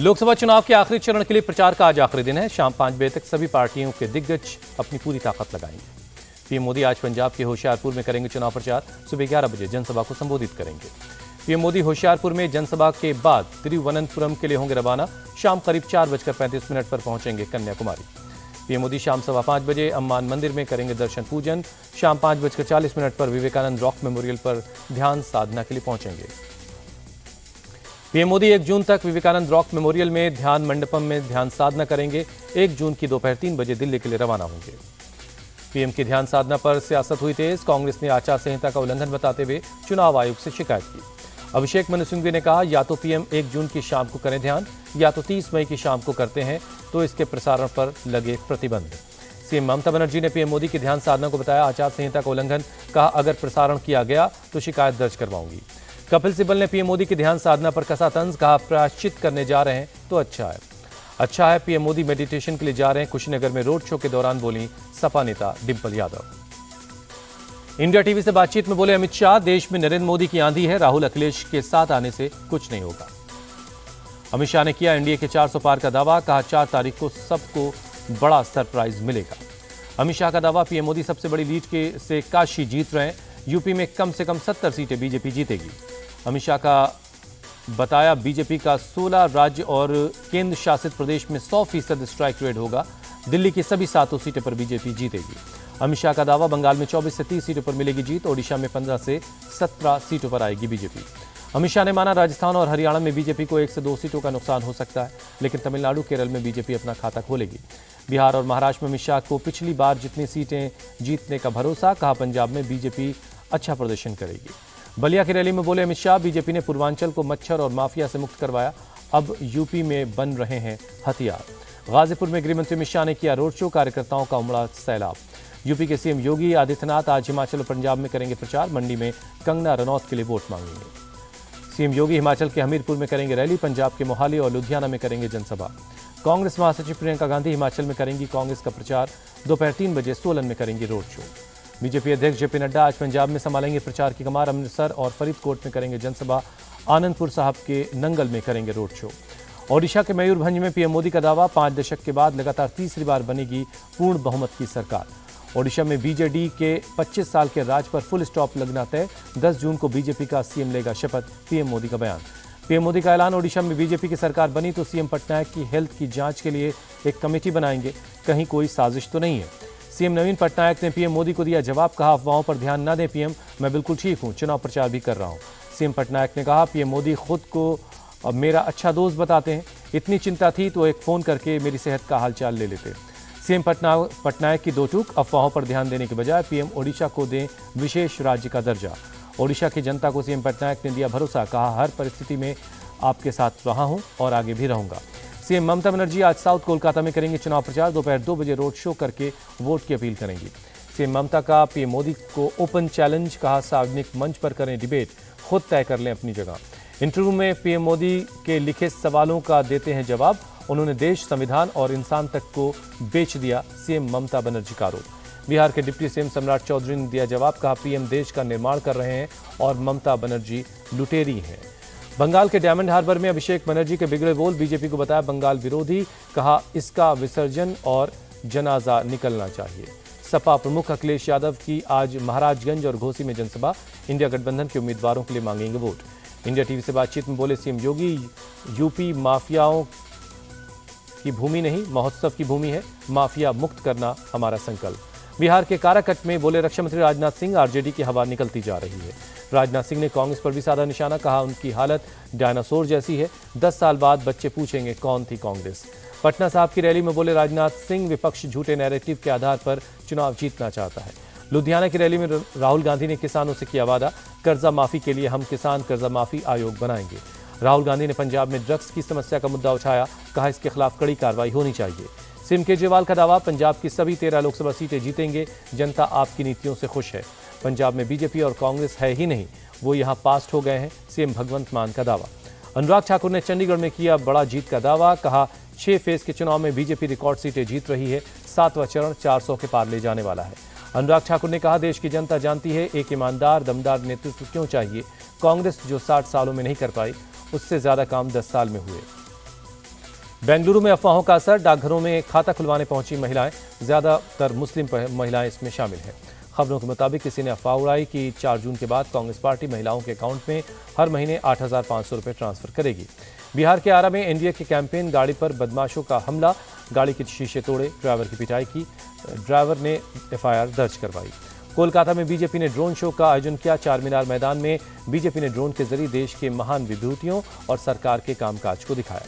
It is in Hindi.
लोकसभा चुनाव के आखिरी चरण के लिए प्रचार का आज आखिरी दिन है। शाम 5 बजे तक सभी पार्टियों के दिग्गज अपनी पूरी ताकत लगाएंगे। पीएम मोदी आज पंजाब के होशियारपुर में करेंगे चुनाव प्रचार। सुबह 11 बजे जनसभा को संबोधित करेंगे। पीएम मोदी होशियारपुर में जनसभा के बाद तिरुवनंतपुरम के लिए होंगे रवाना। शाम करीब 4:35 पर पहुंचेंगे कन्याकुमारी। पीएम मोदी शाम 5:15 बजे अम्मान मंदिर में करेंगे दर्शन पूजन। शाम 5:40 पर विवेकानंद रॉक मेमोरियल पर ध्यान साधना के लिए पहुंचेंगे। पीएम मोदी 1 जून तक विवेकानंद रॉक मेमोरियल में ध्यान मंडपम में ध्यान साधना करेंगे। 1 जून की दोपहर 3 बजे दिल्ली के लिए रवाना होंगे। पीएम की ध्यान साधना पर सियासत हुई तेज। कांग्रेस ने आचार संहिता का उल्लंघन बताते हुए चुनाव आयोग से शिकायत की। अभिषेक मनु सिंघवी ने कहा, या तो पीएम 1 जून की शाम को करें ध्यान, या तो 30 मई की शाम को करते हैं तो इसके प्रसारण पर लगे प्रतिबंध। सीएम ममता बनर्जी ने पीएम मोदी की ध्यान साधना को बताया आचार संहिता का उल्लंघन। कहा, अगर प्रसारण किया गया तो शिकायत दर्ज करवाऊंगी। कपिल सिब्बल ने पीएम मोदी की ध्यान साधना पर कसा तंज। कहा, प्रायश्चित करने जा रहे हैं तो अच्छा है। पीएम मोदी मेडिटेशन के लिए जा रहे हैं। कुशीनगर में रोड शो के दौरान बोली सपा नेता डिंपल यादव। इंडिया टीवी से बातचीत में बोले अमित शाह, देश में नरेंद्र मोदी की आंधी है। राहुल अखिलेश के साथ आने से कुछ नहीं होगा। अमित शाह ने किया एनडीए के 400 पार का दावा। कहा, 4 तारीख को सबको बड़ा सरप्राइज मिलेगा। अमित शाह का दावा, पीएम मोदी सबसे बड़ी लीड से काशी जीत रहे हैं। यूपी में कम से कम 70 सीटें बीजेपी जीतेगी। अमित शाह का बताया, बीजेपी का 16 राज्य और केंद्र शासित प्रदेश में 100% स्ट्राइक रेट होगा। दिल्ली की सभी 7 सीटों पर बीजेपी जीतेगी। अमित शाह का दावा, बंगाल में 24 से 30 सीटों पर मिलेगी जीत। ओडिशा में 15 से 17 सीटों पर आएगी बीजेपी। अमित शाह ने माना, राजस्थान और हरियाणा में बीजेपी को 1 से 2 सीटों का नुकसान हो सकता है, लेकिन तमिलनाडु केरल में बीजेपी अपना खाता खोलेगी। बिहार और महाराष्ट्र में अमित शाह को पिछली बार जितनी सीटें जीतने का भरोसा। कहा, पंजाब में बीजेपी अच्छा प्रदर्शन करेगी। बलिया की रैली में बोले अमित शाह, बीजेपी ने पूर्वांचल को मच्छर और माफिया से मुक्त करवाया। अब यूपी में बन रहे हैं हथियार। गाजीपुर में गृहमंत्री अमित शाह ने किया रोड शो। कार्यकर्ताओं का उमड़ा सैलाब। यूपी के सीएम योगी आदित्यनाथ आज हिमाचल और पंजाब में करेंगे प्रचार। मंडी में कंगना रनौत के लिए वोट मांगेंगे। सीएम योगी हिमाचल के हमीरपुर में करेंगे रैली। पंजाब के मोहाली और लुधियाना में करेंगे जनसभा। कांग्रेस महासचिव प्रियंका गांधी हिमाचल में करेंगी कांग्रेस का प्रचार। दोपहर 3 बजे सोलन में करेंगी रोड शो। बीजेपी अध्यक्ष जेपी नड्डा आज पंजाब में संभालेंगे प्रचार की कमान। अमृतसर और फरीदकोट में करेंगे जनसभा। आनंदपुर साहब के नंगल में करेंगे रोड शो। ओडिशा के मयूरभंज में पीएम मोदी का दावा, 5 दशक के बाद लगातार तीसरी बार बनेगी पूर्ण बहुमत की सरकार। ओडिशा में बीजेडी के 25 साल के राज पर फुल स्टॉप लगना तय। 10 जून को बीजेपी का सीएम लेगा शपथ। पीएम मोदी का बयान। पीएम मोदी का ऐलान, ओडिशा में बीजेपी की सरकार बनी तो सीएम पटनायक की हेल्थ की जांच के लिए एक कमेटी बनाएंगे। कहीं कोई साजिश तो नहीं है। सीएम नवीन पटनायक ने पीएम मोदी को दिया जवाब। कहा, अफवाहों पर ध्यान न दें पीएम, मैं बिल्कुल ठीक हूं, चुनाव प्रचार भी कर रहा हूं। सीएम पटनायक ने कहा, पीएम मोदी खुद को अब मेरा अच्छा दोस्त बताते हैं। इतनी चिंता थी तो एक फोन करके मेरी सेहत का हालचाल ले लेते। सीएम पटनायक की 2 टूक, अफवाहों पर ध्यान देने के बजाय पीएम ओडिशा को दें विशेष राज्य का दर्जा। ओडिशा की जनता को सीएम पटनायक ने दिया भरोसा। कहा, हर परिस्थिति में आपके साथ रहा हूं और आगे भी रहूंगा। सीएम ममता बनर्जी आज साउथ कोलकाता में करेंगे चुनाव प्रचार। दोपहर 2 बजे रोड शो करके वोट की अपील करेंगी। सीएम ममता का पीएम मोदी को ओपन चैलेंज। कहा, सार्वजनिक मंच पर करें डिबेट, खुद तय कर लें अपनी जगह। इंटरव्यू में पीएम मोदी के लिखे सवालों का देते हैं जवाब। उन्होंने देश, संविधान और इंसान तक को बेच दिया, सीएम ममता बनर्जी का आरोप। बिहार के डिप्टी सीएम सम्राट चौधरी ने दिया जवाब। कहा, पीएम देश का निर्माण कर रहे हैं और ममता बनर्जी लुटेरी हैं। बंगाल के डायमंड हार्बर में अभिषेक बनर्जी के बिगड़े बोल। बीजेपी को बताया बंगाल विरोधी। कहा, इसका विसर्जन और जनाजा निकलना चाहिए। सपा प्रमुख अखिलेश यादव की आज महाराजगंज और घोसी में जनसभा। इंडिया गठबंधन के उम्मीदवारों के लिए मांगेंगे वोट। इंडिया टीवी से बातचीत में बोले सीएम योगी, यूपी माफियाओं की भूमि नहीं, महोत्सव की भूमि है। माफिया मुक्त करना हमारा संकल्प। बिहार के काराकट में बोले रक्षा मंत्री राजनाथ सिंह, आरजेडी की हवा निकलती जा रही है। राजनाथ सिंह ने कांग्रेस पर भी साधा निशाना। कहा, उनकी हालत डायनासोर जैसी है। 10 साल बाद बच्चे पूछेंगे कौन थी कांग्रेस। पटना साहब की रैली में बोले राजनाथ सिंह, विपक्ष झूठे नैरेटिव के आधार पर चुनाव जीतना चाहता है। लुधियाना की रैली में राहुल गांधी ने किसानों से किया वादा। कर्जा माफी के लिए हम किसान कर्जा माफी आयोग बनाएंगे। राहुल गांधी ने पंजाब में ड्रग्स की समस्या का मुद्दा उठाया। कहा, इसके खिलाफ कड़ी कार्रवाई होनी चाहिए। सीएम केजरीवाल का दावा, पंजाब की सभी 13 लोकसभा सीटें जीतेंगे। जनता आपकी नीतियों से खुश है। पंजाब में बीजेपी और कांग्रेस है ही नहीं, वो यहां पास्ट हो गए हैं। सीएम भगवंत मान का दावा। अनुराग ठाकुर ने चंडीगढ़ में किया बड़ा जीत का दावा। कहा, 6 फेज के चुनाव में बीजेपी रिकॉर्ड सीटें जीत रही है। 7वां चरण 400 के पार ले जाने वाला है। अनुराग ठाकुर ने कहा, देश की जनता जानती है एक ईमानदार दमदार नेतृत्व क्यों चाहिए। कांग्रेस जो 60 सालों में नहीं कर पाई, उससे ज्यादा काम 10 साल में हुए। बेंगलुरु में अफवाहों का असर, डाकघरों में खाता खुलवाने पहुंची महिलाएं, ज्यादातर मुस्लिम महिलाएं इसमें शामिल हैं। खबरों के मुताबिक किसी ने अफवाह उड़ाई कि 4 जून के बाद कांग्रेस पार्टी महिलाओं के अकाउंट में हर महीने 8,500 रुपये ट्रांसफर करेगी। बिहार के आरा में एनडीए के कैंपेन गाड़ी पर बदमाशों का हमला, गाड़ी के शीशे तोड़े, ड्राइवर की पिटाई की, ड्राइवर ने एफआईआर दर्ज करवाई। कोलकाता में बीजेपी ने ड्रोन शो का आयोजन किया। चार मीनार मैदान में बीजेपी ने ड्रोन के जरिए देश के महान विभूतियों और सरकार के कामकाज को दिखाया।